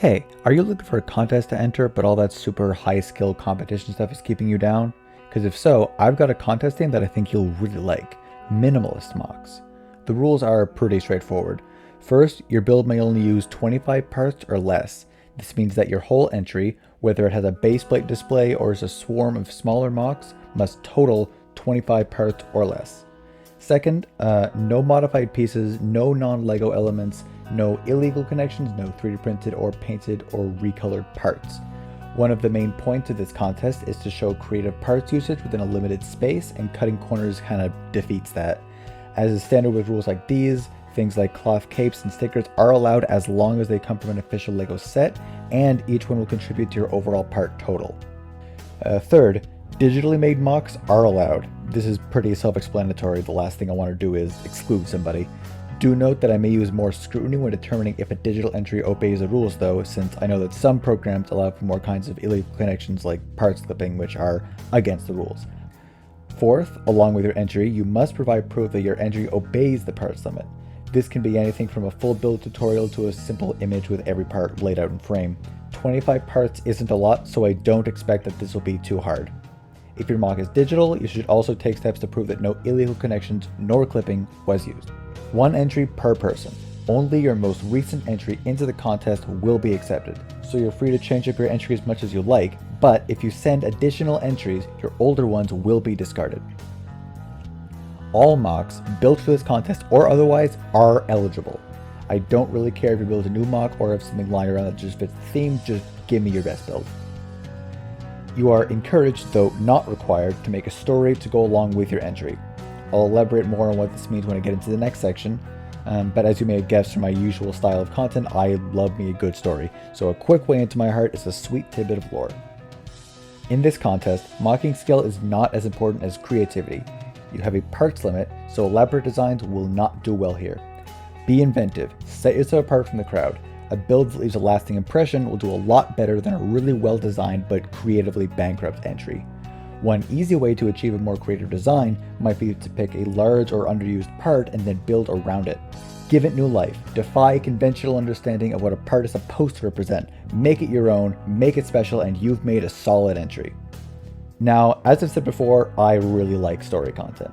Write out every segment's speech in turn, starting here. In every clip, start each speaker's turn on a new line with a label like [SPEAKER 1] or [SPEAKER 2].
[SPEAKER 1] Hey, are you looking for a contest to enter, but all that super high skill competition stuff is keeping you down? Because if so, I've got a contest theme that I think you'll really like, Minimalist Mocs. The rules are pretty straightforward. First, your build may only use 25 parts or less. This means that your whole entry, whether it has a base plate display or is a swarm of smaller MOCs, must total 25 parts or less. Second, no modified pieces, no non-LEGO elements, no illegal connections, no 3D printed or painted or recolored parts. One of the main points of this contest is to show creative parts usage within a limited space, and cutting corners kind of defeats that. As is standard with rules like these, things like cloth capes and stickers are allowed as long as they come from an official LEGO set, and each one will contribute to your overall part total. Third, digitally made MOCs are allowed. This is pretty self-explanatory. The last thing I want to do is exclude somebody. Do note that I may use more scrutiny when determining if a digital entry obeys the rules though, since I know that some programs allow for more kinds of illegal connections like parts clipping, which are against the rules. Fourth, along with your entry, you must provide proof that your entry obeys the parts limit. This can be anything from a full build tutorial to a simple image with every part laid out in frame. 25 parts isn't a lot, so I don't expect that this will be too hard. If your MOC is digital, you should also take steps to prove that no illegal connections nor clipping was used. One entry per person. Only your most recent entry into the contest will be accepted, so you're free to change up your entry as much as you like, but if you send additional entries, your older ones will be discarded. All MOCs built for this contest or otherwise are eligible. I don't really care if you build a new MOC or if something lying around that just fits the theme, just give me your best build. You are encouraged, though not required, to make a story to go along with your entry. I'll elaborate more on what this means when I get into the next section, but as you may have guessed from my usual style of content, I love me a good story, so a quick way into my heart is a sweet tidbit of lore. In this contest, mocking skill is not as important as creativity. You have a parts limit, so elaborate designs will not do well here. Be inventive, set yourself apart from the crowd. A build that leaves a lasting impression will do a lot better than a really well designed but creatively bankrupt entry. One easy way to achieve a more creative design might be to pick a large or underused part and then build around it. Give it new life, defy conventional understanding of what a part is supposed to represent, make it your own, make it special, and you've made a solid entry. Now, as I've said before, I really like story content.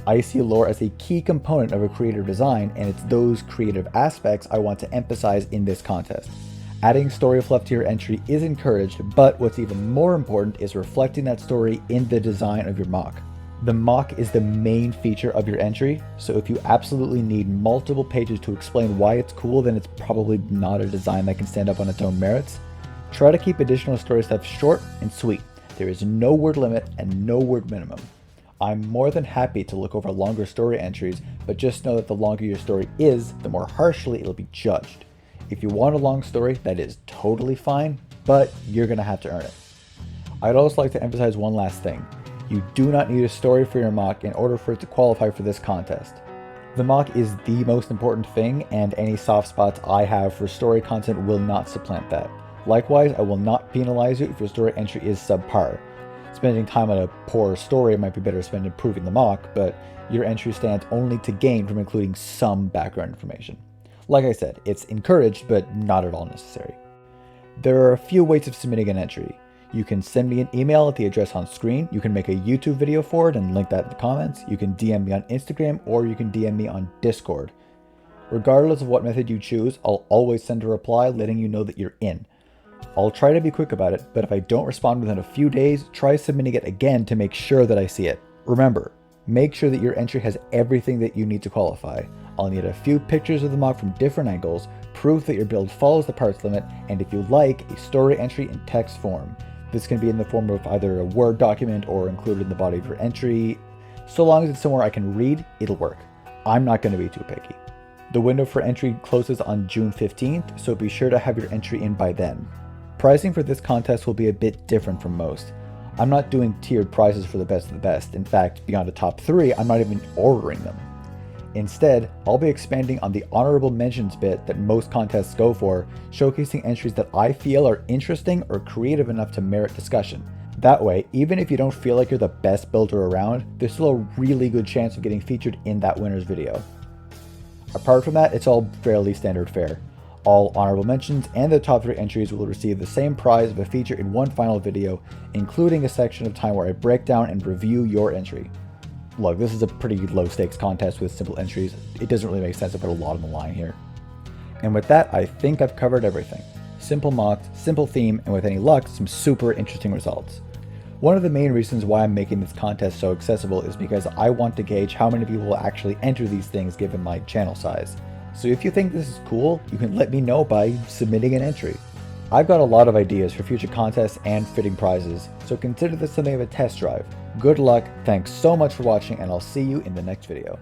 [SPEAKER 1] I see lore as a key component of a creative design, and it's those creative aspects I want to emphasize in this contest. Adding story fluff to your entry is encouraged, but what's even more important is reflecting that story in the design of your MOC. The MOC is the main feature of your entry, so if you absolutely need multiple pages to explain why it's cool, then it's probably not a design that can stand up on its own merits. Try to keep additional story stuff short and sweet. There is no word limit and no word minimum. I'm more than happy to look over longer story entries, but just know that the longer your story is, the more harshly it'll be judged. If you want a long story, that is totally fine, but you're gonna have to earn it. I'd also like to emphasize one last thing. You do not need a story for your MOC in order for it to qualify for this contest. The MOC is the most important thing, and any soft spots I have for story content will not supplant that. Likewise, I will not penalize you if your story entry is subpar. Spending time on a poor story might be better spent improving the MOC, but your entry stands only to gain from including some background information. Like I said, it's encouraged, but not at all necessary. There are a few ways of submitting an entry. You can send me an email at the address on screen, you can make a YouTube video for it and link that in the comments, you can DM me on Instagram, or you can DM me on Discord. Regardless of what method you choose, I'll always send a reply letting you know that you're in. I'll try to be quick about it, but if I don't respond within a few days, try submitting it again to make sure that I see it. Remember, make sure that your entry has everything that you need to qualify. I'll need a few pictures of the MOC from different angles, proof that your build follows the parts limit, and if you like, a story entry in text form. This can be in the form of either a Word document or included in the body of your entry. So long as it's somewhere I can read, it'll work. I'm not going to be too picky. The window for entry closes on June 15th, so be sure to have your entry in by then. Pricing for this contest will be a bit different from most. I'm not doing tiered prizes for the best of the best. In fact, beyond a top 3, I'm not even ordering them. Instead, I'll be expanding on the honorable mentions bit that most contests go for, showcasing entries that I feel are interesting or creative enough to merit discussion. That way, even if you don't feel like you're the best builder around, there's still a really good chance of getting featured in that winner's video. Apart from that, it's all fairly standard fare. All honorable mentions and the top 3 entries will receive the same prize of a feature in one final video, including a section of time where I break down and review your entry. Look, this is a pretty low stakes contest with simple entries. It doesn't really make sense to put a lot on the line here. And with that, I think I've covered everything. Simple mocks, simple theme, and with any luck, some super interesting results. One of the main reasons why I'm making this contest so accessible is because I want to gauge how many people will actually enter these things given my channel size. So if you think this is cool, you can let me know by submitting an entry. I've got a lot of ideas for future contests and fitting prizes, so consider this something of a test drive. Good luck, thanks so much for watching, and I'll see you in the next video.